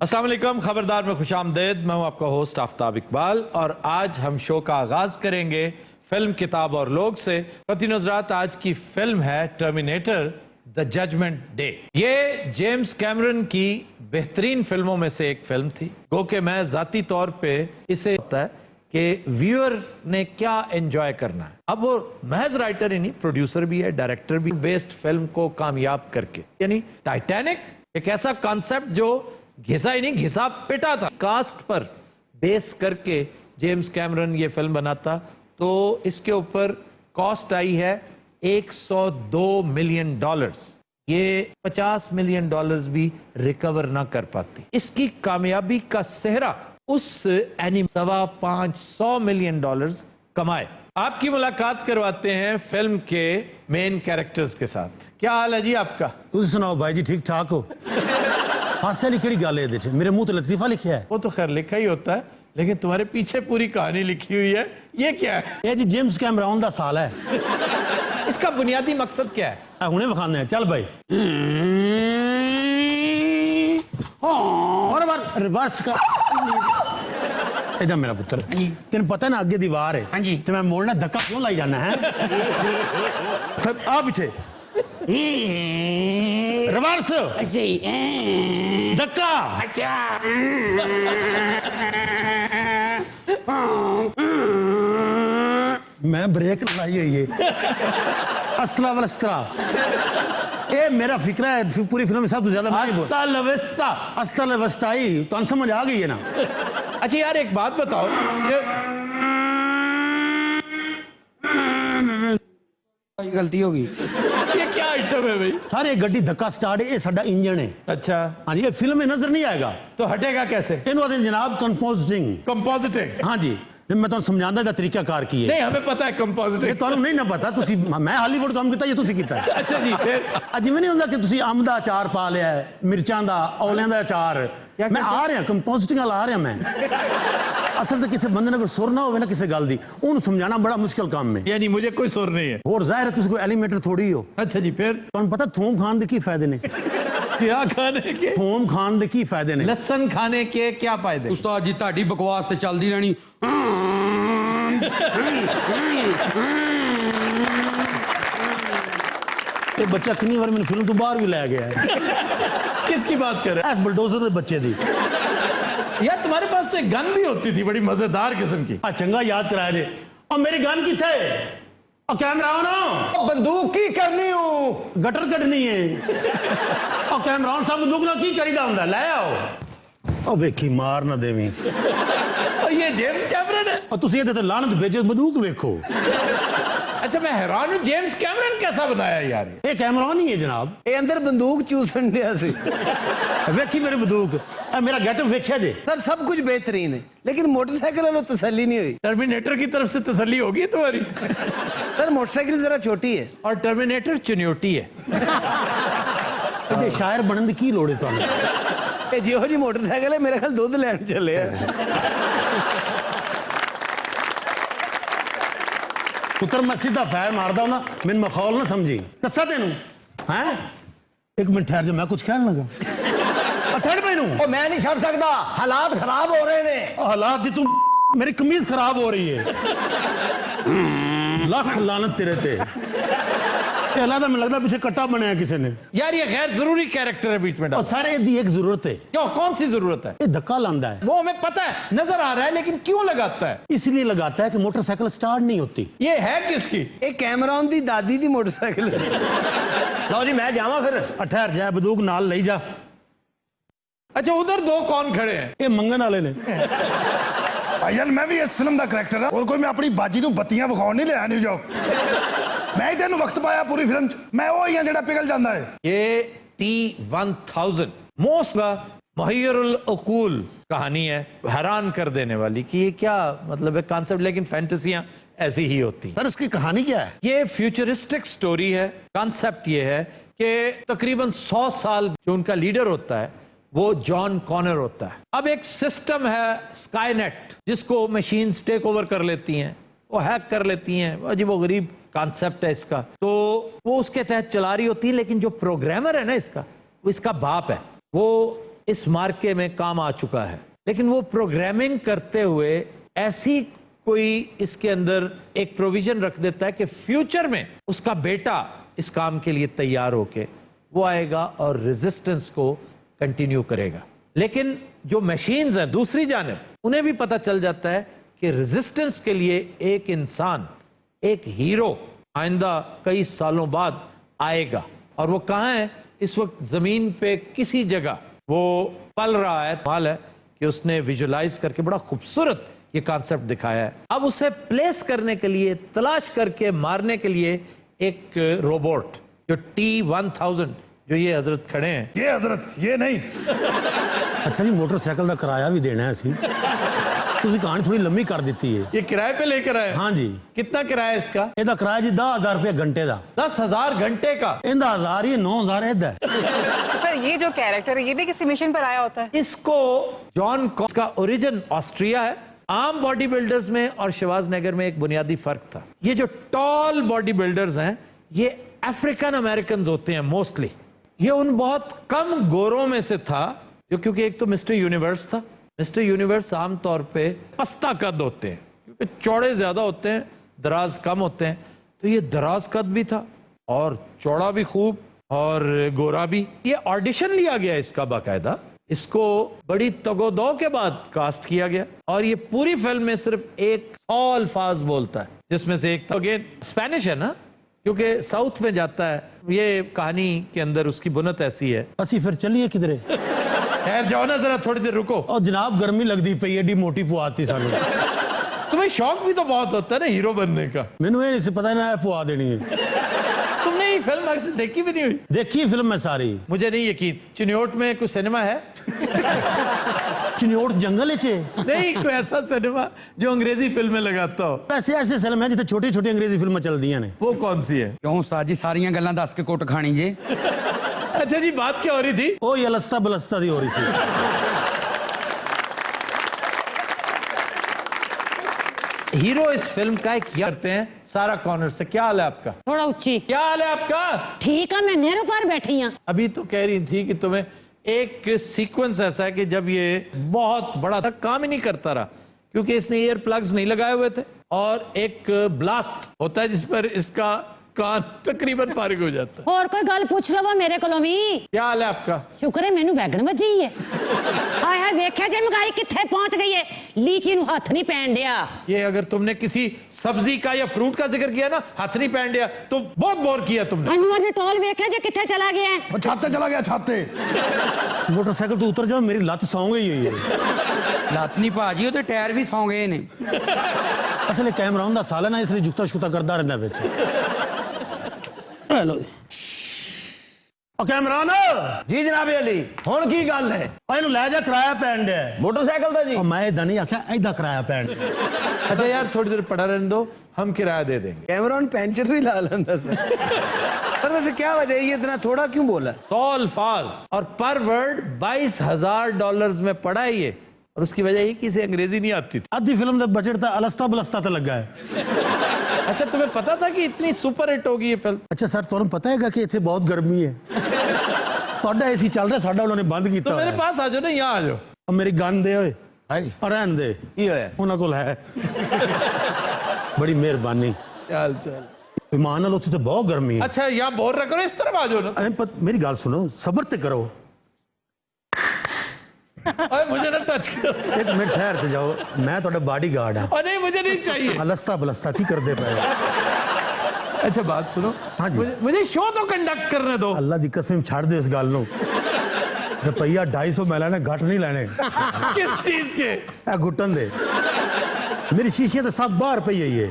अस्सलाम वालेकुम, खबरदार में खुशामदीद। मैं हूं आपका होस्ट आफ्ताब इकबाल और आज हम शो का आगाज करेंगे फिल्म किताब और लोग से। ख़वातीन हज़रात, आज की फिल्म है टर्मिनेटर द जजमेंट डे। ये जेम्स कैमरन की बेहतरीन फिल्मों में से एक फिल्म थी। गो के मैं जाती तौर पे इसे होता है कि व्यूअर ने क्या एंजॉय करना है। अब वो महज राइटर ही नहीं, प्रोड्यूसर भी है, डायरेक्टर भी। बेस्ट फिल्म को कामयाब करके, यानी टाइटैनिक एक ऐसा कॉन्सेप्ट जो घिसा ही नहीं, घिसा पिटा था। कास्ट पर बेस करके जेम्स कैमरन ये फिल्म बनाता तो इसके ऊपर कॉस्ट आई है $102 मिलियन। ये $50 मिलियन भी रिकवर ना कर पाती। इसकी कामयाबी का सेहरा उस एनिमे $500 मिलियन कमाए। आपकी मुलाकात करवाते हैं फिल्म के मेन कैरेक्टर्स के साथ। क्या हाल है जी आपका? तुम सुनाओ भाई जी, ठीक ठाक हो? हास्य लिखी गल है, मेरे मुंह तो लतीफा लिखा है। वो तो खैर लिखा ही होता है, लेकिन तुम्हारे पीछे पूरी कहानी लिखी हुई है। ये क्या है? ये जी जेम्स कैमरन का साल है। इसका बुनियादी मकसद क्या है? हुने विखाने हैं, चल भाई। और रिवर्स का इधर मेरा पुत्र, तेन पता है ना अगे दीवार है। हाँ जी। तो मैं मोड़ना धक्का क्यों लाई जाना है? आ पीछे रिवर्स धक्का। अच्छा मैं ब्रेक लाई हुई है। असला वस्ता ये मेरा फिक्रा है पूरी फिल्म में। सबसे ज्यादा अस्ता लविस्ता। अस्ता लविस्ता ही तो समझ आ गई है ना। अच्छा यार, एक बात बताओ, गलती होगी। ये क्या आइटम है भाई? हर एक गड्डी धक्का स्टार्ट है, ये साडा इंजन है। अच्छा, हाँ जी, ये फिल्म में नजर नहीं आएगा तो हटेगा कैसे? इन्हों आते जनाब कंपोजिटिंग। कंपोजिटिंग? हाँ जी, मैं तो समझाने का तरीका कार की है। नहीं, हमें पता है कंपोजिटिंग। ਤੁਹਾਨੂੰ नहीं ना पता, तुसी मैं हालीवुड काम किया, ये तुसी कीता है। अच्छा जी, फिर जिवें नहीं होंदा कि तुसी अंब दा अचार पा लिया है, मिर्चां दा, औलियां दा अचार। मैं आ रहा कंपोजिटिंग वाला आ रहा मैं। असल तो किसी बंदे ने अगर सुर ना हो ना किसी गल दी, उन्हें समझाना बड़ा मुश्किल काम है। यानी मुझे कोई सुर नहीं है। और जाहिर है तुसी कोई एलिमेंटर थोड़ी हो। अच्छा जी, फिर तुहानू पता थूम खान दे की फायदे ने? क्या खाने के? थूम खान दे की फायदे ने? लहसन खाने के क्या फायदे? उस्ताद जी ताड़ी बकवास ते चलदी रहनी। ये बच्चा कितनी बार मैंने फिल्म तो बाहर भी लै गया है। किसकी बात कर रहे एस बुलडोजर दे बच्चे दी। यार, तुम्हारे पास तो गन भी होती थी, बड़ी मजेदार किस्म की। चंगा याद कराया जे। और मेरी गन किथे? और कैमरा ऑन। बंदूक की करनी हूं, गटर कटनी है। और कैमरा ऑन साहब बंदूक ना की करीदा हुंदा, ले आओ। और वेखी मार ना देवी। और ये जेम्स कैमरन है? और तुसी इहदे ते लानत भेजो, बंदूक वेखो। अच्छा, मैं हैरान हूं, जेम्स कैमरन कैसा बनाया यार? ये कैमरा ऑन ही है जनाब। ये अंदर बंदूक चूसन दिया सी। वेखी मेरी बंदूक, मेरा गेटअप वेख्या जे। सर सब कुछ बेहतरीन है, लेकिन मोटरसाइकिल वालों तसल्ली नहीं हुई। टर्मिनेटर की तरफ से तसल्ली होगी तुम्हारी? सर मोटरसाइकिल जरा छोटी है और टर्मिनेटर चुन्योटी है। ये शायर बनने की की लोड़ है तुहानू? ये जिहो जी मोटरसाइकिल है, मेरे ख्याल दूध लैन चले पुत्र मैं सीधा फैर मारदा ना, मैंने मखौल ना समझी। दसा तेनू हैं? एक मिनट ठहर जा, मैं कुछ कहने लगा। छड़ मैनू। ओ मैं नहीं छड़ सकता, हालात खराब हो रहे ने। हालात दी तू, मेरी कमीज खराब हो रही है। लाख लानत तेरे ते। अलग मैं लगता पीछे कट्टा बनाया किसी ने। यार, ये गैर जरूरी कैरेक्टर है बीच में डाल। और सारे दी एक जरूरत है। क्यों? कौन सी जरूरत है? ये धक्का लांदा है। वो हमें पता है, नजर आ रहा है, लेकिन क्यों लगाता है? इसलिए लगाता है कि मोटरसाइकिल स्टार्ट नहीं होती। ये है किसकी? एक कैमरान दी दादी दी मोटरसाइकिल। लो जी मैं जावा फिर। ठहर जा, बंदूक नाल ले जा। अच्छा उधर दो कौन खड़े हैं? ये मंगन वाले ने। भाईजान मैं भी इस फिल्म का करैक्टर है और कोई मैं अपनी बाजी ਨੂੰ ਬੱਤੀਆਂ ਵਿਖਾਉਣ नहीं लिया न्यू जॉब मैं ही तेन वक्त पाया पूरी फिल्म च मैं वो ही जेड़ा पिघल जाता है। ये T-1000 मोस्ट मुहय्यरुल उकूल कहानी है, हैरान कर देने वाली कि ये क्या मतलब है कॉन्सेप्ट, लेकिन फैंटेसियां ऐसी ही होती हैं। सर इसकी कहानी क्या है? ये फ्यूचरिस्टिक स्टोरी है। कॉन्सेप्ट ये है कि तकरीबन 100 साल जो उनका लीडर होता है वो जॉन कॉनर होता है। अब एक सिस्टम है स्काईनेट जिसको मशीन्स टेक ओवर कर लेती हैं, वो हैक कर लेती हैं। अजीब वो गरीब कॉन्सेप्ट है इसका, तो वो उसके तहत चला रही होती है। लेकिन जो प्रोग्रामर है ना इसका, वो इसका बाप है। वो इस मार्के में काम आ चुका है, लेकिन वो प्रोग्रामिंग करते हुए ऐसी कोई इसके अंदर एक प्रोविजन रख देता है कि फ्यूचर में उसका बेटा इस काम के लिए तैयार होके वो आएगा और रेजिस्टेंस को कंटिन्यू करेगा। लेकिन जो मशीन्स हैं दूसरी जानिब, उन्हें भी पता चल जाता है कि रेजिस्टेंस के लिए एक इंसान, एक हीरो आइंदा कई सालों बाद आएगा। और वो कहाँ है इस वक्त? जमीन पे किसी जगह वो पल रहा है। हाल है कि उसने विजुलाइज करके बड़ा खूबसूरत ये कॉन्सेप्ट दिखाया है। अब उसे प्लेस करने के लिए, तलाश करके मारने के लिए एक रोबोट जो T-1000, जो ये हजरत खड़े हैं, ये हजरत, ये नहीं। अच्छा जी, मोटरसाइकिल का किराया भी देना है ਅਸੀਂ ਤੁਸੀਂ ਕਹਾਣੀ ਥੋੜੀ ਲੰਮੀ ਕਰ ਦਿੱਤੀ ਹੈ। ये किराए पे लेकर आए? हाँ जी। कितना किराया इसका? ਇਹਦਾ ਕਿਰਾਇਆ ਜੀ 10,000 रुपये घंटे ਦਾ। 10,000 घंटे का? ਇਹਦਾ 1000 ਹੀ 9000 ਇਹਦਾ। सर ये जो कैरेक्टर है ये भी किसी मिशन पर आया होता है? इसको जॉन कॉक्स का ओरिजिन ऑस्ट्रिया है। आम बॉडी बिल्डर्स में और शिवाजनगर में एक बुनियादी फर्क था। ये जो टॉल बॉडी बिल्डर्स हैं ये अफ्रीकन अमेरिकन होते हैं मोस्टली। ये उन बहुत कम गोरों में से था जो, क्योंकि एक तो मिस्टर यूनिवर्स था। मिस्टर यूनिवर्स आमतौर पे पस्ता कद होते हैं क्योंकि चौड़े ज्यादा होते हैं, दराज कम होते हैं। तो ये दराज कद भी था और चौड़ा भी खूब और गोरा भी। ये ऑडिशन लिया गया इसका बाकायदा, इसको बड़ी तगोदो के बाद कास्ट किया गया और ये पूरी फिल्म में सिर्फ एक 100 अल्फाज बोलता है, जिसमें से एक अगेन स्पेनिश है ना, क्योंकि साउथ में जाता है। ये कहानी के अंदर उसकी बुनत ऐसी है। ਅਸੀਂ ਫਿਰ ਚੱਲੀਏ ਕਿਧਰੇ? खैर जाओ ना, जरा थोड़ी देर रुको। ਉਹ ਜਨਾਬ ਗਰਮੀ ਲੱਗਦੀ ਪਈ ਏਡੀ ਮੋਟੀ ਪੁਆਤੀ ਸਾਨੂੰ। तुम्हें शौक भी तो बहुत होता है ना हीरो बनने का। ਮੈਨੂੰ ਇਹ ਨਹੀਂ ਸੀ ਪਤਾ ਨਾ ਇਹ ਪੁਆ ਦੇਣੀ ਹੈ। तुमने ये फिल्म अक्सर देखी भी नहीं हुई? ਦੇਖੀ ਫਿਲਮ ਮੈਂ ਸਾਰੀ। मुझे नहीं यकीन। चिन्योट में कोई सिनेमा है? ਚਨਿਓਟ ਜੰਗਲ ਵਿੱਚ नहीं, कोई ऐसा सिनेमा जो अंग्रेजी फिल्में लगाता हो? ਐਸੇ ਐਸੇ ਫਿਲਮ ਹੈ ਜਿੱਥੇ ਛੋਟੀ ਛੋਟੀ ਅੰਗਰੇਜ਼ੀ ਫਿਲਮਾਂ ਚੱਲਦੀਆਂ ਨੇ। वो कौन सी है? ਕਿਉਂ ਉਸਤਾਦ ਜੀ ਸਾਰੀਆਂ ਗੱਲਾਂ ਦੱਸ ਕੇ ਕੁੱਟ ਖਾਣੀ ਜੇ? अच्छा जी, बात क्या हो रही थी? ਉਹ ਹੀ ਅਲਸਤਾ ਬਲਸਤਾ ਦੀ ਹੋ ਰਹੀ ਸੀ। हीरो इस फिल्म का एक करते हैं सारा कॉर्नर से। क्या हाल है आपका? थोड़ा ऊंची। क्या हाल है आपका? ठीक है, मैं नेहरू पर बैठी हूँ। अभी तो कह रही थी कि तुम्हें एक सीक्वेंस ऐसा है कि जब ये बहुत बड़ा था, काम ही नहीं करता रहा क्योंकि इसने ईयर प्लग्स नहीं लगाए हुए थे और एक ब्लास्ट होता है जिस पर इसका कान तकरीबन फारिग हो जाता है। और कोई गल पूछ लवो मेरे कोलों भी। क्या हाल है आपका? शुक्र है मैनू वैगन वजी है। हाय हाय वेख्या जे महंगाई किथे पहुंच गई है, लीची नु हाथ नहीं पैन दिया। ये अगर तुमने किसी सब्जी का या फ्रूट का जिक्र किया ना, हाथ नहीं पहन दिया, तो बहुत बोर किया तुमने। अनवर ने टोल वेख्या जे किथे चला गया है। वो छाते चला गया, छाते। ਮੋਟਰਸਾਈਕਲ ਤੋਂ ਉਤਰ ਜਾਓ, ਮੇਰੀ ਲੱਤ ਸੌਂ ਗਈ ਹੋਈ ਹੈ। ਲੱਤ ਨਹੀਂ ਭਾਜੀ, ਉਹਦੇ ਟਾਇਰ ਵੀ ਸੌਂ ਗਏ ਨੇ। ਅਸਲ ਇਹ ਕੈਮਰਾ ਹੁੰਦਾ ਸਾਲਾ ਨਾ, ਇਸ ਲਈ ਜੁਗਤਾ ਸ਼ੁਗਤਾ ਕਰਦਾ ਰਹਿੰਦਾ ਵਿੱਚ। ਹੈਲੋ ਕੈਮਰਾਨ, जी जनाब अली, हुण की गल है? ਇਹਨੂੰ ਲੈ ਜਾ, ਕਿਰਾਇਆ ਪੈਣ ਡਿਆ। मोटरसाइकिल दा जी? ਉਹ ਮੈਂ ਇਦਾਂ ਨਹੀਂ ਆਖਿਆ, ਇਦਾਂ ਕਿਰਾਇਆ ਪੈਣ। अच्छा यार, थोड़ी देर पड़ा रहने दो, हम किराया दे देंगे। कैमरॉन पेंचर भी ला लेंदा सर वैसे क्या वजह है ये इतना थोड़ा क्यों बोला? 100 अल्फाज और पर वर्ड $22,000 में पड़ा है ये, और उसकी वजह यही कि इसे अंग्रेजी नहीं आती थी। ਅੱਧੀ ਫਿਲਮ ਦਾ ਬਜਟ ਤਾਂ ਅਲਸਤਾ ਬਲਸਤਾ ਤੇ ਲੱਗਾ ਹੈ। अच्छा, तुम्हें पता था कि इतनी सुपर हिट होगी ये फिल्म? ਅੱਛਾ ਸਰ, ਤੁਹਾਨੂੰ ਪਤਾ ਹੈਗਾ ਕਿ ਇੱਥੇ ਬਹੁਤ ਗਰਮੀ ਹੈ? ਤੁਹਾਡਾ ਏਸੀ ਚੱਲ ਰਿਹਾ, ਸਾਡਾ ਉਹਨਾਂ ਨੇ ਬੰਦ ਕੀਤਾ तो मेरे ਹੋਇਆ। पास आ जाओ ना, यहाँ आ जाओ। ਉਹ ਮੇਰੀ ਗਨ ਦੇ ਓਏ, हाँ जी ਰਹਿਣ ਦੇ, की होया? ਉਹਨਾਂ ਕੋਲ ਹੈ। ਬੜੀ ਮਿਹਰਬਾਨੀ। चल चल। ਵਿਮਾਨ ਨਾਲ ਉੱਥੇ ਤੇ ਬਹੁਤ ਗਰਮੀ ਹੈ। अच्छा, यहाँ बोर रखो, इस तरफ आ जाओ ना। ਅਰੇ ਮੇਰੀ ਗੱਲ ਸੁਣੋ, ਸਬਰ ਤੇ ਕਰੋ। अरे मुझे ना टच करो। ਇੱਕ ਮਿੰਟ ਠਹਿਰ ਤੇ ਜਾਓ, ਮੈਂ ਤੁਹਾਡਾ ਬਾਡੀ ਗਾਰਡ ਹਾਂ। और नहीं, मुझे नहीं चाहिए। ਅਲਸਤਾ ਬਲਸਤਾ ਕੀ ਕਰਦੇ ਪਏ? अच्छा बात सुनो। हाँ जी। मुझे शो तो कंडक्ट करने दो। ਅੱਲਾ ਦੀ ਕਸਮ ਛੱਡ ਦਿਓ ਇਸ ਗੱਲ ਨੂੰ। ਰੁਪਈਆ 250 ਮੈਂ ਲੈਣਾ, ਘੱਟ ਨਹੀਂ ਲੈਣੇ। किस चीज के? ਇਹ ਘੁੱਟਣ ਦੇ। मेरी शीशियां तो सब बाहर पई हुई है।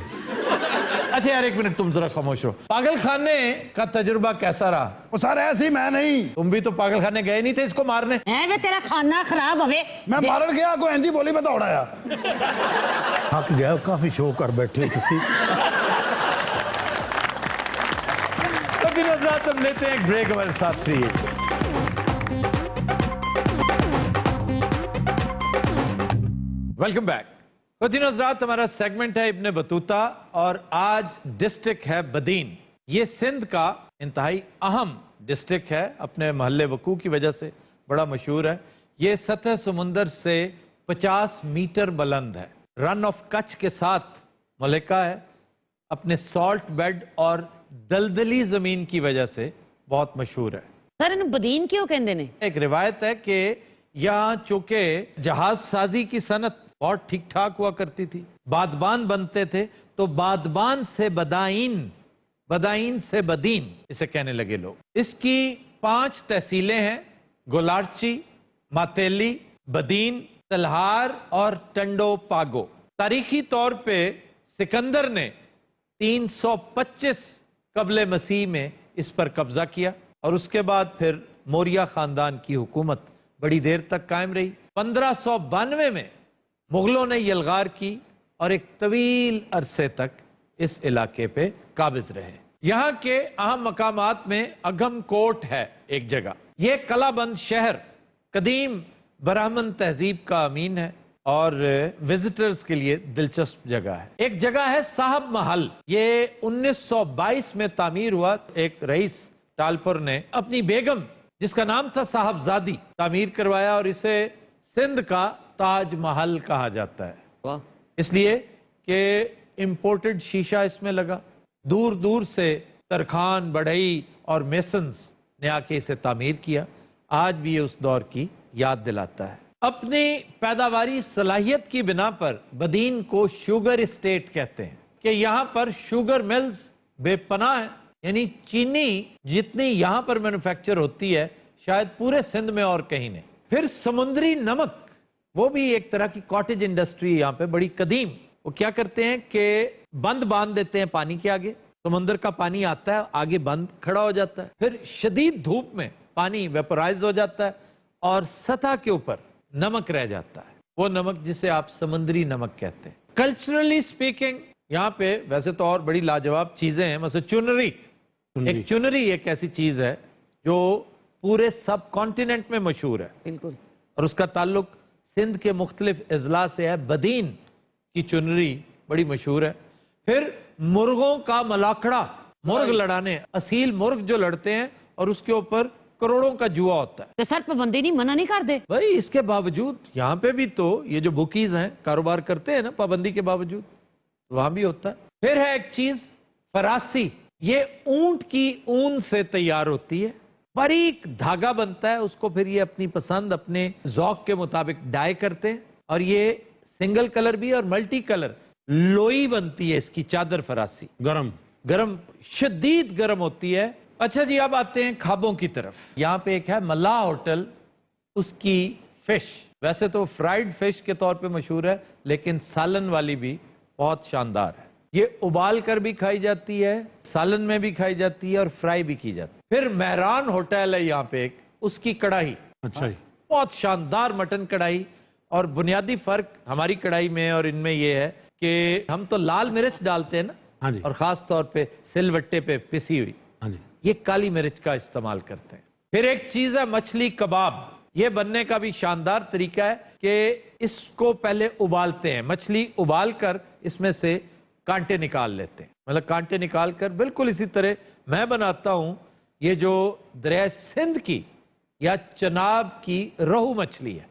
अच्छा यार, एक मिनट, तुम जरा खामोश रहो। पागल खाने का तजुर्बा कैसा रहा? वो सर ऐसी मैं नहीं, तुम भी तो पागल खाने गए नहीं थे इसको मारने। ऐ वे तेरा खाना खराब होवे। मैं मारन गया कोई इंजी बोली मैं दौड़ाया। हक गया, काफी शो कर बैठे हो तुसी। तो दिन रात हम लेते हैं एक ब्रेक, हमारे साथ रहिए। Welcome back. तो दिन रात हमारा सेगमेंट है इब्ने बतूता और आज डिस्ट्रिक्ट है बदीन। ये सिंध का इंतहाई अहम डिस्ट्रिक्ट है, अपने महल्ले वकू की वजह से बड़ा मशहूर है। ये सतह समुंदर से 50 मीटर बुलंद है। रन ऑफ कच्छ के साथ मलिका है, अपने सॉल्ट बेड और दलदली जमीन की वजह से बहुत मशहूर है। सर इन्हें बदीन क्यों कहते ने? एक रिवायत है कि यहाँ चूंकि जहाज साजी की सनत बहुत ठीक ठाक हुआ करती थी, बादबान बनते थे, तो बादबान से बदाइन, बदाइन से बदीन इसे कहने लगे लोग। इसकी 5 तहसीलें हैं, गोलार्ची, मातेली, बदीन, तलहार और टंडो पागो। तारीखी तौर पे सिकंदर ने 325 कबले मसीह में इस पर कब्जा किया और उसके बाद फिर मौर्य खानदान की हुकूमत बड़ी देर तक कायम रही। 1592 में मुगलों ने यलगार की और एक तवील अरसे तक इस इलाके पे काबिज रहे। यहाँ के अहम मकामात में अगमकोट है एक जगह। यह कलाबंद शहर कदीम ब्राह्मण तहजीब का अमीन है और विजिटर्स के लिए दिलचस्प जगह है। एक जगह है साहब महल, ये 1922 में तामीर हुआ। एक रईस टालपुर ने अपनी बेगम जिसका नाम था साहबजादी तामीर करवाया और इसे सिंध का ताज महल कहा जाता है। वाह। इसलिए कि इंपोर्टेड शीशा इसमें लगा। दूर दूर से तरखान, बढ़ई और मेसन्स ने आके इसे तामीर किया। आज भी ये उस दौर की याद दिलाता है। अपनी पैदावारी सलाहियत की बिना पर बदीन को शुगर स्टेट कहते हैं कि यहाँ पर शुगर मिल्स बेपनाह है, यानी चीनी जितनी यहाँ पर मैन्युफैक्चर होती है शायद पूरे सिंध में और कहीं नहीं। फिर समुद्री नमक, वो भी एक तरह की कॉटेज इंडस्ट्री यहाँ पे बड़ी कदीम। वो क्या करते हैं कि बंद बांध देते हैं पानी के आगे, समुद्र का पानी आता है, आगे बंद खड़ा हो जाता है, फिर शदीद धूप में पानी वेपोराइज हो जाता है और सतह के ऊपर नमक रह जाता है। वो नमक जिसे आप समुद्री नमक कहते हैं। कल्चरली स्पीकिंग यहाँ पे वैसे तो और बड़ी लाजवाब चीजें हैं, मतलब चुनरी। एक चुनरी एक ऐसी चीज है जो पूरे सब कॉन्टिनेंट में मशहूर है बिल्कुल, और उसका ताल्लुक सिंध के मुख्तलिफ अजला से है। बदीन की चुनरी बड़ी मशहूर है। फिर मुर्गों का मलाखड़ा, मुर्ग लड़ाने, असील मुर्ग जो लड़ते हैं और उसके ऊपर करोड़ों का जुआ होता है। तो सर पाबंदी नहीं, मना नहीं कर दे? भाई इसके बावजूद यहाँ पे भी तो ये जो बुकीज हैं कारोबार करते हैं ना पाबंदी के बावजूद, तो वहां भी होता है। फिर है एक चीज फरासी, ये ऊंट की ऊन से तैयार होती है, बारीक धागा बनता है, उसको फिर ये अपनी पसंद, अपने जौक के मुताबिक डाई करते हैं और ये सिंगल कलर भी और मल्टी कलर लोई बनती है इसकी चादर फरासी। गरम गरम, शदीद गरम होती है। अच्छा जी, अब आते हैं खाबों की तरफ। यहाँ पे एक है मल्ला होटल, उसकी फिश वैसे तो फ्राइड फिश के तौर पे मशहूर है, लेकिन सालन वाली भी बहुत शानदार है। ये उबाल कर भी खाई जाती है, सालन में भी खाई जाती है और फ्राई भी की जाती है। फिर मेहरान होटल है यहाँ पे एक, उसकी कढ़ाई, अच्छा जी, बहुत शानदार मटन कढ़ाई। और बुनियादी फर्क हमारी कढ़ाई में और इनमें ये है कि हम तो लाल मिर्च डालते हैं ना, हाँ जी, और खास तौर पे सिलवट्टे पे पिसी हुई, हाँ जी, ये काली मिर्च का इस्तेमाल करते हैं। फिर एक चीज है मछली कबाब, ये बनने का भी शानदार तरीका है कि इसको पहले उबालते हैं, मछली उबाल कर इसमें से कांटे निकाल लेते हैं, मतलब कांटे निकाल कर बिल्कुल इसी तरह मैं बनाता हूं। ये जो दरिया सिंध की या चनाब की रोहू मछली है,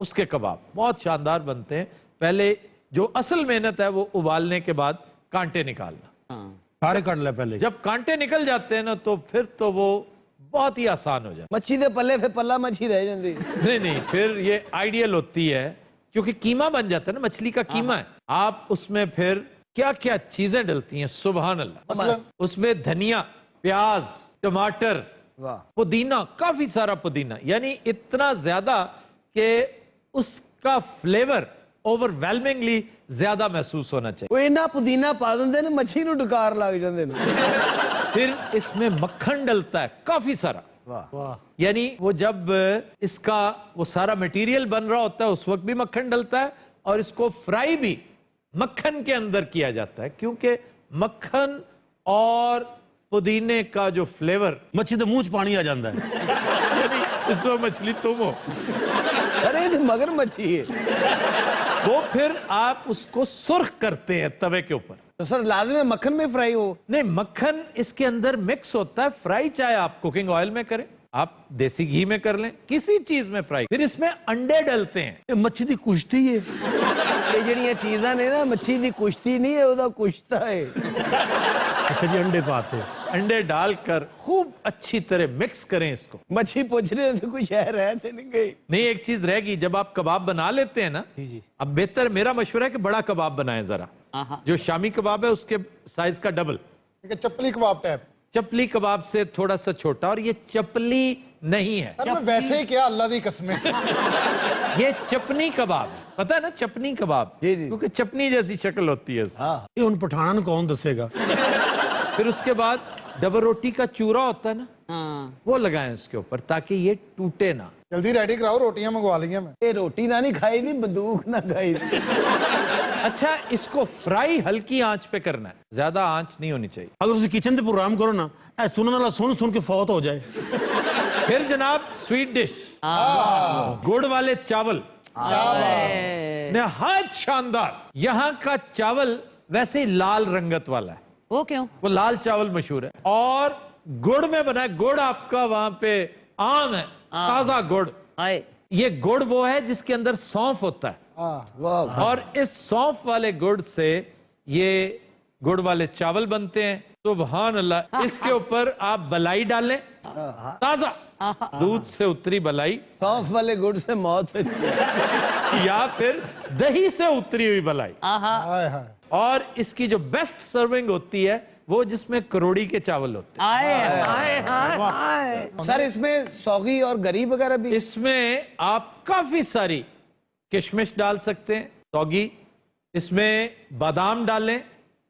उसके कबाब बहुत शानदार बनते हैं। पहले जो असल मेहनत है वो उबालने के बाद कांटे निकालना। सारे काट ले पहले। जब कांटे निकल जाते हैं ना तो फिर तो वो बहुत ही आसान हो जाता मच्छी दे पल्ले फिर पल्ला मच्छी रह जाती। है। नहीं, फिर ये आइडियल होती है क्योंकि कीमा बन जाता है ना, मछली का कीमा है। आप उसमें फिर क्या क्या चीजें डलती हैं, सुभान अल्लाह। उसमें धनिया, प्याज, टमाटर, पुदीना, काफी सारा पुदीना, यानी इतना ज्यादा कि उसका फ्लेवर ओवरवेलमिंगली ज्यादा महसूस होना चाहिए। वो इना पुदीना पा देंगे ना मच्छी नूं डकार लग जाते हैं। फिर इसमें मक्खन डलता है काफी सारा, यानी वो जब इसका वो सारा मटेरियल बन रहा होता है उस वक्त भी मक्खन डलता है और इसको फ्राई भी मक्खन के अंदर किया जाता है, क्योंकि मक्खन और पुदीने का जो फ्लेवर, मच्छी तो मुंह च पानी आ जाता है। इसमें मछली तुम हो। अरे ये मगर मच्छी है। वो फिर आप उसको सुर्ख करते हैं तवे के ऊपर। तो सर लाजिम है मक्खन में फ्राई हो? नहीं, मक्खन इसके अंदर मिक्स होता है। फ्राई चाहे आप कुकिंग ऑयल में करें, आप देसी घी में कर लें, किसी चीज में फ्राई। फिर इसमें अंडे डलते हैं। ਇਹ ਮੱਛੀ ਦੀ ਕੁਸ਼ਤੀ ਹੈ ਇਹ ਜਿਹੜੀਆਂ ਚੀਜ਼ਾਂ ਨੇ ਨਾ ਮੱਛੀ ਦੀ ਕੁਸ਼ਤੀ ਨਹੀਂ ਹੈ ਉਹਦਾ ਕੁਸ਼ਤਾ ਹੈ अच्छा जी अंडे पाते अंडे डालकर खूब अच्छी तरह मिक्स करें इसको। मच्छी पूछ रहे हो तो कुछ है रहते नहीं गई नहीं, एक चीज रहेगी, जब आप कबाब बना लेते हैं ना, अब बेहतर मेरा मशवरा है कि बड़ा कबाब बनाएं जरा। जो शामी कबाब है उसके साइज का डबल, चपली कबाब टाइप। चपली कबाब से थोड़ा सा छोटा, और ये चपली नहीं है, सर मैं वैसे ही क्या अल्लाह दी कसमें ये चपनी कबाब है। पता है ना चपनी कबाब, जी, जी। क्योंकि चपनी जैसी शक्ल होती है उसकी। ये उन पठाना ने कौन दसेगा फिर उसके बाद डबल रोटी का चूरा होता है ना, वो लगाएं उसके ऊपर ताकि ये टूटे ना। जल्दी रेडी कराओ, रोटियां मंगवा ली हैं मैं। ये रोटी ना नहीं खाई थी, बंदूक ना खाई थी। अच्छा, इसको फ्राई हल्की आंच पे करना है, ज्यादा आंच नहीं होनी चाहिए। अगर उसे किचन से प्रोग्राम करो ना, ऐ सुनने वाला सुन सुन के फौत हो जाए। फिर जनाब स्वीट डिश, गुड़ वाले चावल, नहायत शानदार। यहाँ का चावल वैसे ही लाल रंगत वाला है, वो क्यों? वो लाल चावल मशहूर है, और गुड़ में बना है। गुड़ आपका वहां पे आम है, ताजा गुड़। हाय ये गुड़ वो है जिसके अंदर सौंफ होता है, वाह और इस सौंफ वाले गुड़ से ये गुड़ वाले चावल बनते हैं। सुभान अल्लाह। इसके ऊपर आप बलाई डालें, ताजा दूध से उतरी बलाई, सौंफ वाले गुड़ से मौत होती है। या फिर दही से उतरी हुई बलाई। हाय हाय और इसकी जो बेस्ट सर्विंग होती है वो जिसमें करोड़ी के चावल होते हैं। हाय हाय हाय सर इसमें सौगी और गरीब वगैरह भी इसमें आप काफी सारी किशमिश डाल सकते हैं, सौगी, इसमें बादाम डालें,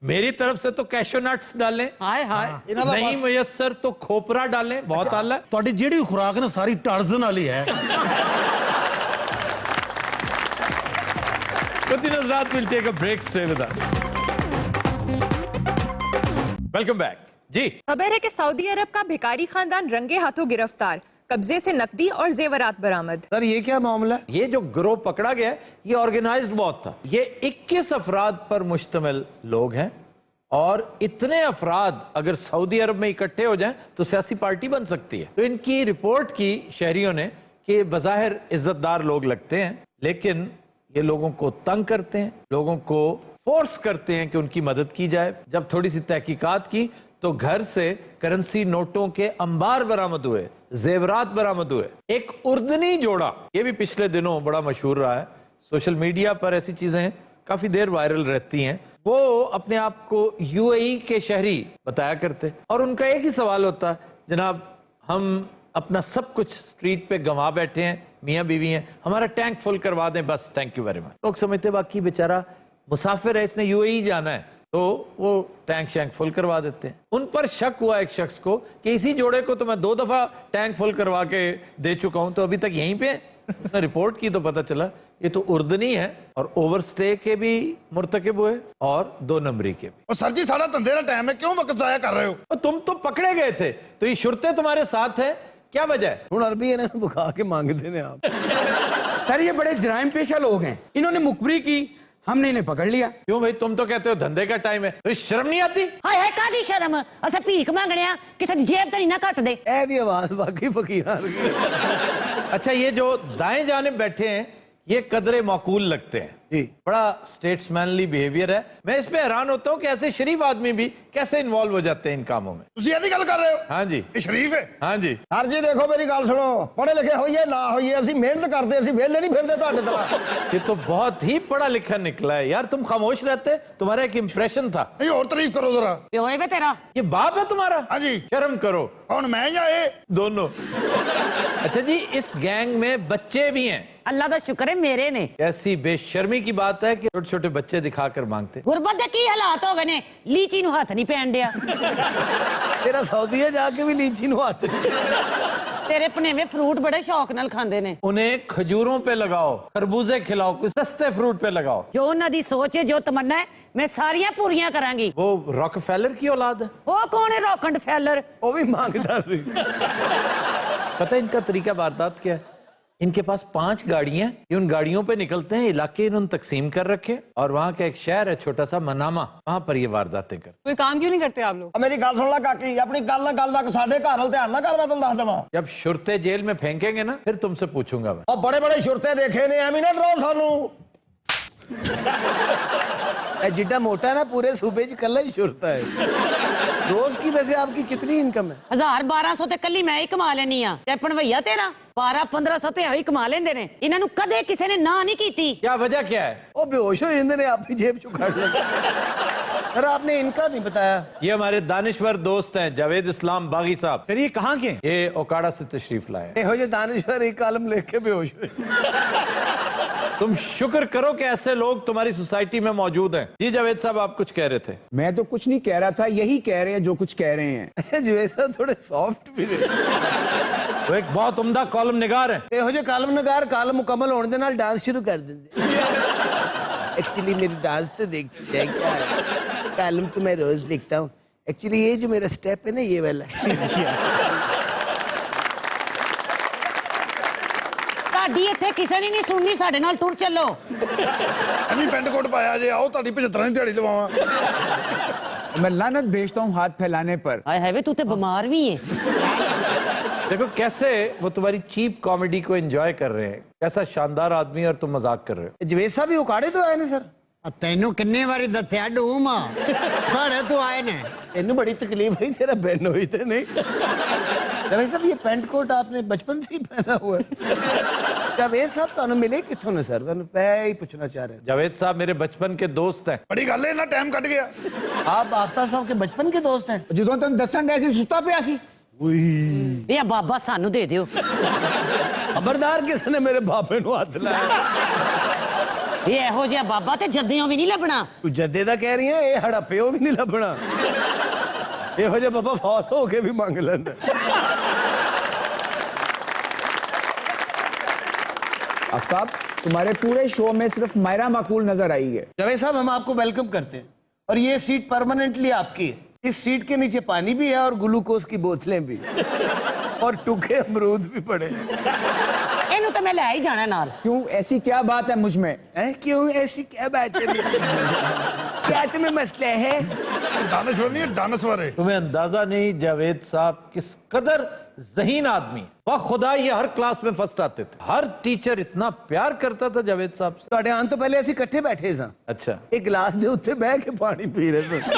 मेरी तरफ से तो कैशो नट्स डालें, हाय हाय नहीं मुयस्सर तो खोपरा डालें, बहुत आला है। ਤੁਹਾਡੀ ਜਿਹੜੀ ਵੀ ਖੁਰਾਕ ਨਾ ਸਾਰੀ ਟਰਜ਼ਨ ਵਾਲੀ ਹੈ। Continuous Raat will take a break. Stay with us. Welcome back. जी, खबर है कि सऊदी अरब का भिखारी खानदान रंगे हाथों गिरफ्तार, कब्जे से नकदी और जेवरात बरामद। सर ये क्या मामला है? ये जो गिरोह पकड़ा गया है, ये ऑर्गेनाइज्ड बहुत था। ये 21 अफराद पर मुश्तमिल लोग हैं, और इतने अफराद अगर सऊदी अरब में इकट्ठे हो जाएं तो सियासी पार्टी बन सकती है। तो इनकी रिपोर्ट की शहरियों ने कि बज़ाहिर इज्जतदार लोग लगते हैं, लेकिन ये लोगों को तंग करते हैं, लोगों को फोर्स करते हैं कि उनकी मदद की जाए। जब थोड़ी सी तहकीकात की तो घर से करेंसी नोटों के अंबार बरामद हुए, जेवरात बरामद हुए। एक उर्दनी जोड़ा, ये भी पिछले दिनों बड़ा मशहूर रहा है, सोशल मीडिया पर ऐसी चीजें काफी देर वायरल रहती हैं। वो अपने आप को यूएई के शहरी बताया करते, और उनका एक ही सवाल होता, जनाब हम अपना सब कुछ स्ट्रीट पे गंवा बैठे हैं, मियाँ बीवी हैं, हमारा टैंक फुल करवा दें बस, थैंक यू वेरी मच। लोग समझते बाकी बेचारा मुसाफिर है, इसने यूएई जाना है, तो वो टैंक शैंक फुल करवा देते हैं। उन पर शक हुआ एक शख्स को कि इसी जोड़े को तो मैं 2 दफा टैंक फुल करवा के दे चुका हूं, तो अभी तक यहीं पे। उसने रिपोर्ट की तो पता चला ये तो उर्दनी है, और ओवरस्टे के भी मुर्तकिब हुए और 2 नंबरी के भी। और सर जी सारा धंधे का टाइम है, क्यों वक्त जाया कर रहे हो? तो तुम तो पकड़े गए थे, तो ये शुरते तुम्हारे साथ है, क्या वजह है? हूं अरबी इन्हें बुखा के मांगते ने आप। सर ये बड़े जराइम पेशा लोग हैं, इन्होंने मुखबरी की, हमने इन्हें पकड़ लिया। क्यों भाई, तुम तो कहते हो धंधे का टाइम है, तो शर्म नहीं आती? हाय हाय कादी शर्म, असा भीख मंगने आ, किसे दी जेब तो नहीं ना कट दे। ए दी आवाज बाकी फकीरां की। अच्छा, ये जो दाएं जाने बैठे हैं ये कदरे माकूल लगते हैं जी। बड़ा स्टेट्समैनली बिहेवियर है। मैं इस पे हैरान होता हूँ कि ऐसे शरीफ आदमी भी कैसे इन्वॉल्व हो जाते हैं इन कामों में। ਤੁਸੀਂ ਇਹਦੀ ਗੱਲ ਕਰ ਰਹੇ ਹੋ? हाँ जी, ਇਹ ਸ਼ਰੀਫ ਹੈ? हाँ जी। सर जी देखो मेरी गल सुनो, पढ़े लिखे होइए ना होइए, ਅਸੀਂ मेहनत करते, ਅਸੀਂ वेले नहीं फिरते ਤੁਹਾਡੇ तरह। ये तो बहुत ही पढ़ा लिखा निकला है यार, तुम खामोश रहते, तुम्हारा एक इंप्रेशन था। नहीं और तारीफ करो जरा। प्यो है बे तेरा। ये बाप है तुम्हारा? हाँ जी। शर्म करो। कौन, मैं या ये? दोनों। अच्छा जी, इस गैंग में बच्चे भी हैं। अल्लाह का शुक्र है मेरे ने। ऐसी बेशर्मी की बात है कि छोटे छोटे बच्चे दिखाकर मांगते। गुरबत दे की हालात हो गए ने, लीची नु हाथ नहीं पैन दिया। तेरा सऊदी है जाके भी लीची नु हाथ। तेरे भनेवे फ्रूट बड़े शौक नाल खांदे ने। उन्हें खजूरों पे लगाओ, खरबूजे खिलाओ, कुछ सस्ते फ्रूट पे लगाओ। जो उन्हां दी सोच है, जो तमन्ना है, मैं सारियां पूरियां करांगी। वो रॉकफेलर की औलाद है। वो कौन है रॉकफेलर? वो भी मांगता सी। पता है इनका तरीका वारदात क्या है? इनके पास 5 गाड़ियां, ये उन गाड़ियों पे निकलते हैं, इलाके इन्होंने तकसीम कर रखे और वहां का एक शहर है छोटा सा मनामा, वहां पर ये वारदातें करते। कोई काम क्यों नहीं करते आप लोग? मेरी गल सुन ला काकी, अपनी गल तक साडे घर वाल ध्यान ना कर, मैं तुम दस देवां। जब शुरते जेल में फेंकेंगे ना फिर तुमसे पूछूंगा मैं। और बड़े बड़े शुरते देखे ने, एवं ना डराओ सानू। जिड्डा मोटा है ना पूरे सूबे च कल्ला ही शुरता है। रोज की वैसे आपकी कितनी इनकम है? 1000-1200 ਤੇ ਕੱਲੀ ਮੈਂ ਹੀ ਕਮਾ ਲੈਣੀ ਆ ਤੇ ਭਣਵਈਆ ਤੇਰਾ 12-1500 ਤੇ ਹੀ ਕਮਾ ਲੈਂਦੇ ਨੇ। ਇਹਨਾਂ ਨੂੰ ਕਦੇ ਕਿਸੇ ਨੇ ਨਾ ਨਹੀਂ ਕੀਤੀ। क्या वजह क्या है? वो बेहोश हो जाते ने, आप ही जेब चुं काट लेते। सर आपने इनका नहीं बताया। ये हमारे दानिश्वर दोस्त हैं जावेद इस्लाम बागी साहब। सर ये कहाँ के? ये ओकाड़ा से तशरीफ लाए। एहो जे दानिश्वर एक कलम लेख के बेहोश हुए। तुम शुक्र करो कि ऐसे लोग तुम्हारी सोसाइटी में मौजूद हैं। जी जावेद साहब आप कुछ कह रहे थे। मैं तो कुछ नहीं कह रहा था, यही कह रहे हैं जो कुछ कह रहे हैं। अच्छा जुवेद साहब थोड़े सॉफ्ट भी रहे। वो एक बहुत उम्दा कॉलम निगार है। एहो जे कॉलम नगार कॉलम मुकम्मल होने दे नाल डांस शुरू कर देंगे। एक्चुअली मेरी डांस तो देखती है क्या है, कॉलम तो मैं रोज लिखता हूँ। एक्चुअली ये जो मेरा स्टेप है ना ये वाला ਸਾਡੀ ਇੱਥੇ ਕਿਸੇ ਨੇ ਨਹੀਂ ਸੁਣਨੀ, ਸਾਡੇ ਨਾਲ ਟੁਰ ਚੱਲੋ। अभी पेंट कोट पाया जे, आओ ताड़ी 75 दिहाड़ी लवावां। मैं लानत भेजता हूँ हाथ फैलाने पर। ਹਾਏ ਹਾਏ ਵੇ ਤੂੰ ਤੇ ਬਿਮਾਰ ਵੀ ਹੈ। देखो कैसे वो तुम्हारी चीप कॉमेडी को एंजॉय कर रहे हैं, कैसा शानदार आदमी और तुम मजाक कर रहे हो। जुवेद साहब भी उकाड़े तो आए ने सर। ਤੈਨੂੰ ਕਿੰਨੇ ਵਾਰੀ ਦੱਸਿਆ ਡੂਮ ਘੜੇ ਤੋਂ ਆਏ ਨੇ। इन्नू बड़ी तकलीफ हुई, तेरा बहन हुई तो नहीं। जावेद साहब ये पेंट कोट आपने बचपन से ही पहना हुआ है। जावेद साहब तो मिले कितों ने सर, मैं ही पूछना चाह रहा जावेद साहब मेरे बचपन के दोस्त हैं। बड़ी गल है ना, टाइम कट गया। था। आप आफ्ताब साहब के बचपन के दोस्त हैं? ਜਦੋਂ ਤੈਨੂੰ ਦੱਸਣ ਡਿਆ ਸੀ ਸੁੱਤਾ ਪਿਆ ਸੀ। ਇਹ ਬਾਬਾ ਸਾਨੂੰ ਦੇ ਦਿਓ। खबरदार किसने मेरे बापे नु हाथ लाया। ਇਹ ਇਹੋ ਜਿਹਾ ਬਾਬਾ ਤੇ ਜੱदियों ਵੀ ਨਹੀਂ ਲੱਭਣਾ। तू जद्दे दा कह रही है, ये हड़प्पियों भी नहीं लभना। ਇਹੋ ਜਿਹਾ ਬਾਬਾ ਫੌਤ ਹੋ ਕੇ ਵੀ ਮੰਗ ਲੈਂਦਾ। आफ्ताब तुम्हारे पूरे शो में सिर्फ मायरा माकूल नजर आई है। जावेद साहब हम आपको वेलकम करते हैं और ये सीट परमानेंटली आपकी है। इस सीट के नीचे पानी भी है और ग्लूकोज की बोतलें भी और टूके अमरूद भी पड़े हैं। ਇਹਨੂੰ ਤਾਂ ਮੈਂ ਲੈ ਹੀ ਜਾਣਾ ਨਾਲ। क्यों, ऐसी क्या बात है मुझ में? क्यों ऐसी क्या बात है? क्या तुम्हें मसला है? दानश्वर नहीं है, दानश्वर है। तुम्हें अंदाजा नहीं जावेद साहब किस कदर ज़हीन आदमी। वाह खुदा, ये हर क्लास में फर्स्ट आते थे, हर टीचर इतना प्यार करता था जावेद साहब से। ਤੁਹਾਡੇ ਆਉਣ ਤੋਂ ਪਹਿਲੇ ਅਸੀਂ ਇਕੱਠੇ ਬੈਠੇ ਸਾਂ, अच्छा ਇੱਕ ਗਲਾਸ ਦੇ ਉੱਤੇ ਬਹਿ ਕੇ ਪਾਣੀ ਪੀ ਰਹੇ ਸਾਂ।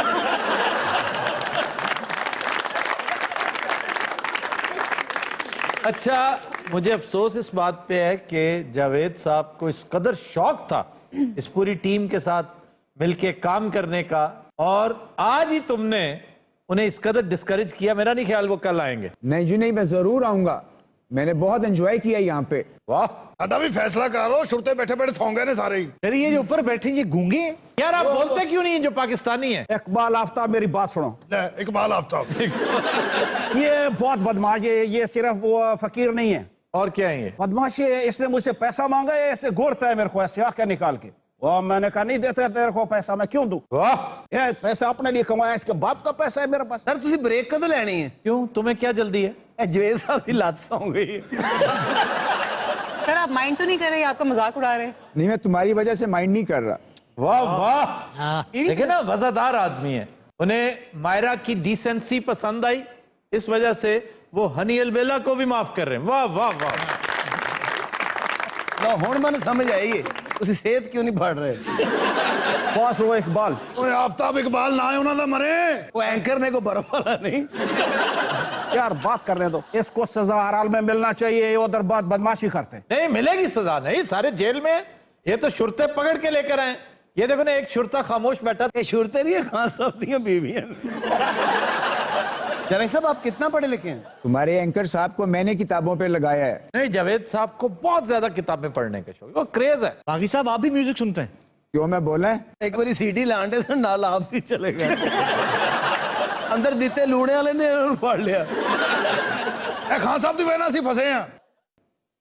अच्छा, मुझे अफसोस इस बात पे है कि जावेद साहब को इस कदर शौक था इस पूरी टीम के साथ मिलके काम करने का, और आज ही तुमने उन्हें इस कदर डिस्करेज किया। मेरा नहीं ख्याल वो कल आएंगे। नहीं जी नहीं, मैं जरूर आऊंगा। मैंने बहुत एंजॉय किया यहाँ पे। वाह साडा भी फैसला करा लो, शुरते बैठे बैठे सौ गए ने सारे ही। सर ये जो ऊपर बैठे ये गूंगे हैं? यार आप बोलते क्यों नहीं जो पाकिस्तानी है? इकबाल आफ्ताब मेरी बात सुनो। ले इकबाल आफ्ताब। ये बहुत बदमाश है, ये सिर्फ वो फकीर नहीं है। और क्या है ये? बदमाश है, इसने मुझसे पैसा मांगा है, ऐसे घूरता है मेरे को ऐसे आके निकाल के। वो मैंने कहा नहीं देते तेरे को पैसा, मैं क्यों दूं? वाह, ये पैसा अपने लिए कमाया, इसके बाप का पैसा है मेरे पास। सर ਤੁਸੀਂ ब्रेक कदों ਲੈਣੀ है? क्यों, तुम्हें क्या जल्दी है? जवेद साहब की लत सौ गई। सर आप माइंड तो नहीं कर रहे, आपका मजाक उड़ा रहे हैं? नहीं, मैं तुम्हारी वजह से माइंड नहीं कर रहा। वाह वाह, देखिए ना वजादार आदमी है। उन्हें मायरा की डिसेंसी पसंद आई, इस वजह से वो हनी अलबेला को भी माफ कर रहे हैं। वाह वाह वाह। ਹੁਣ ਮੈਨੂੰ ਸਮਝ ਆਈ ਹੈ ਤੁਸੀਂ ਸਿਹਤ ਕਿਉਂ ਨਹੀਂ ਫੜ ਰਹੇ। बॉस वो इकबाल, ओए आफ्ताब इकबाल ना है उन्होंने मरे। वो एंकर ने को बर्फ वाला नहीं। यार बात करने दो, इसको सजा हराल में मिलना चाहिए, ये उधर बात बदमाशी करते। नहीं मिलेगी सजा, नहीं सारे जेल में। ये तो शुरते पकड़ के लेकर आए। ये देखो ना, एक शुरता खामोश बैठा। ये शुरते नहीं है, खान साहब दी बीवियां। जावेद साहब आप कितना पढ़े लिखे हैं? तुम्हारे एंकर साहब को मैंने किताबों पे लगाया है। नहीं, जावेद साहब को बहुत ज्यादा किताबें पढ़ने का शौक, वो क्रेज है। बाकी साहब आप भी म्यूजिक सुनते हैं? क्यों, मैं बोला है? एक बारी सीडी लांडे से नाल आप भी चले गए। अंदर दिते लूणे वाले ने इन्होंने फाड़ लिया। ए खान साहब दी वजह नाल असीं फसे हैं।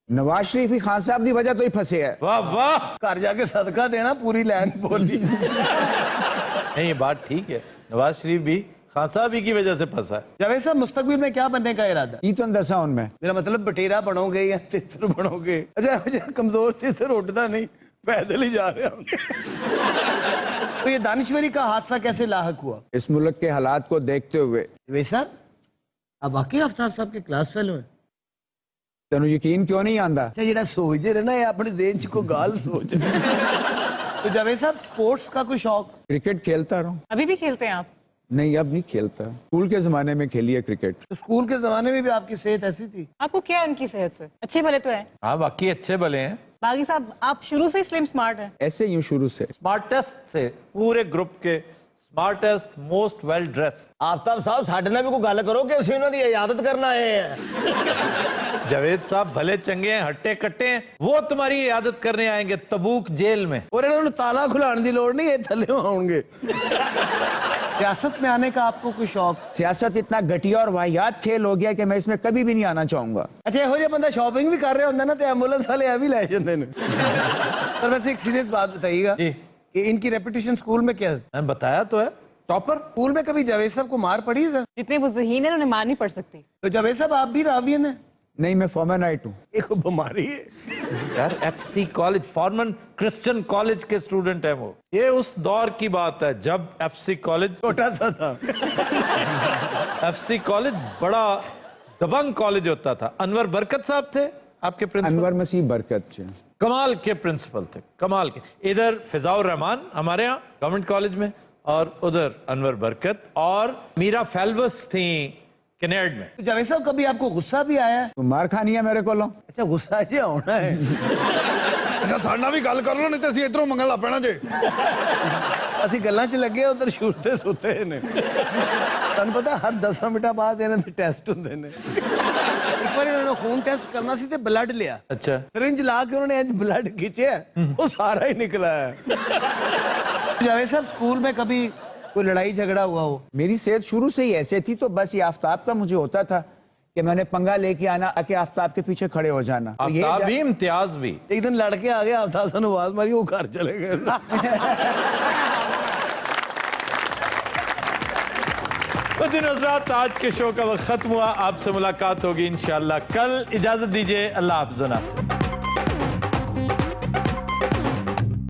नवाज शरीफ ही खान साहब की वजह तो ही फंसे है। वाह वाह। घर जाके सदका देना, पूरी लाइन बोली। नहीं, ये बात ठीक है, नवाज शरीफ भी खान साहब ही की वजह से फंसा है। जावेद साहब मुस्तकबिल में क्या बनने का इरादा? ई तो दसा उनमें मेरा मतलब बटेरा बनोगे या तितर बनोगे? अच्छा मुझे कमजोर तितर उठता नहीं, पैदल ही जा रहे हम। तो ये दानिश्वरी का हादसा कैसे लाहक हुआ? इस मुल्क के हालात को देखते हुए। जावेद साहब आप वाकई आफ्ताब साहब के क्लास फेलो हैं? तेन यकीन क्यों नहीं आंदा? अच्छा जेड़ा सोचते रहे ना ये अपने जेहन च कोई गाल सोच तो जावेद साहब स्पोर्ट्स का कोई शौक? क्रिकेट खेलता रहूं। अभी भी खेलते हैं आप? नहीं अब नहीं खेलता, स्कूल के जमाने में खेली है क्रिकेट। तो स्कूल के जमाने में भी आपकी सेहत ऐसी थी? आपको क्या है उनकी सेहत से? अच्छे भले तो है। हाँ बाकी अच्छे भले हैं। बागी साहब आप शुरू से स्लिम स्मार्ट हैं। ऐसे यूं शुरू से। स्मार्टेस्ट से पूरे ग्रुप के smartest most well dressed. Aftab साहब साढ़े ना भी कोई गल करो कि असं उन्हों की इजाजत करना आए हैं। जावेद साहब भले चंगे हैं, हट्टे कट्टे हैं, वो तुम्हारी इयादत करने आएंगे तबूक जेल में। और इन्होंने ताला खुलाने की लोड़ नहीं, ये थले आउणगे। सियासत में आने का आपको कोई शौक? सियासत इतना घटिया और वाहियात खेल हो गया कि मैं इसमें कभी भी नहीं आना चाहूंगा। अच्छा ਇਹੋ ਜਿਹਾ बंदा शॉपिंग भी कर रहा होता ना तो एम्बुलेंस वाले आ भी ले जाते हैं। पर वैसे एक सीरियस बात बताइएगा जी। कि इनकी रेपुटेशन स्कूल में क्या है? मैंने बताया तो है, टॉपर। स्कूल में कभी जावेद साहब को मार पड़ी सर? जितने वो ज़हीन है उन्हें मार नहीं पड़ सकती। तो जावेद साहब आप भी रावियन है? नहीं मैं फॉर्मर नाइट हूँ। एक बीमारी है यार FC college, Forman Christian college के स्टूडेंट है वो। ये उस दौर की बात है जब एफसी कॉलेज छोटा सा था। एफसी कॉलेज बड़ा दबंग कॉलेज होता था। अनवर बरकत साहब थे आपके प्रिंसिपल। अनवर मसीह बरकत जी कमाल के प्रिंसिपल थे, कमाल के। इधर फिजाउर रहमान हमारे यहाँ गवर्नमेंट कॉलेज में, और उधर अनवर बरकत, और मीरा फेल्बस थी कैनेड में। तो जावेद साहब कभी आपको गुस्सा भी आया है? तो मार खानी है मेरे को। अच्छा गुस्सा जी आना है। ਅੱਛਾ ਸਾਡੇ ਨਾਲ ਵੀ ਗੱਲ ਕਰ ਲਓ, ਨਹੀਂ ਤੇ ਅਸੀਂ ਇਧਰੋਂ ਮੰਗਣ ਲੱਗ ਪੈਣਾ ਜੇ। ਅਸੀਂ ਗੱਲਾਂ 'ਚ ਲੱਗੇ ਉਧਰ ਛੁੱਟਦੇ ਸੁੱਤੇ ਨੇ। ਤੁਹਾਨੂੰ ਪਤਾ ਹਰ 10 ਮਿੰਟਾਂ ਬਾਅਦ ਇਹਨਾਂ ਦੇ ਟੈਸਟ ਹੁੰਦੇ ਨੇ। ਇੱਕ ਵਾਰ ਇਹਨਾਂ ਨੇ ਖੂਨ ਟੈਸਟ ਕਰਨਾ ਸੀ ਤੇ ਬਲੱਡ ਲਿਆ। अच्छा सिरिंज ला के उन्होंने इंज ब्लड खींचा, वो सारा ही निकला है। जावेद साहब स्कूल में कभी कोई लड़ाई झगड़ा हुआ हो? मेरी सेहत शुरू से ही ऐसे थी तो बस ये आफ्ताब का मुझे होता था कि मैंने पंगा लेके आना, आके आफ्ताब के पीछे खड़े हो जाना। तो ये आफ्ताब भी इम्तियाज भी। एक दिन लड़के आ गए, आफ्ताब साहब ने आवाज मारी, वो घर चले गए। तो दिन हज़रात आज के शो का वक्त खत्म हुआ। आपसे मुलाकात होगी इंशाल्लाह कल। इजाजत दीजिए, अल्लाह हाफ़िज़।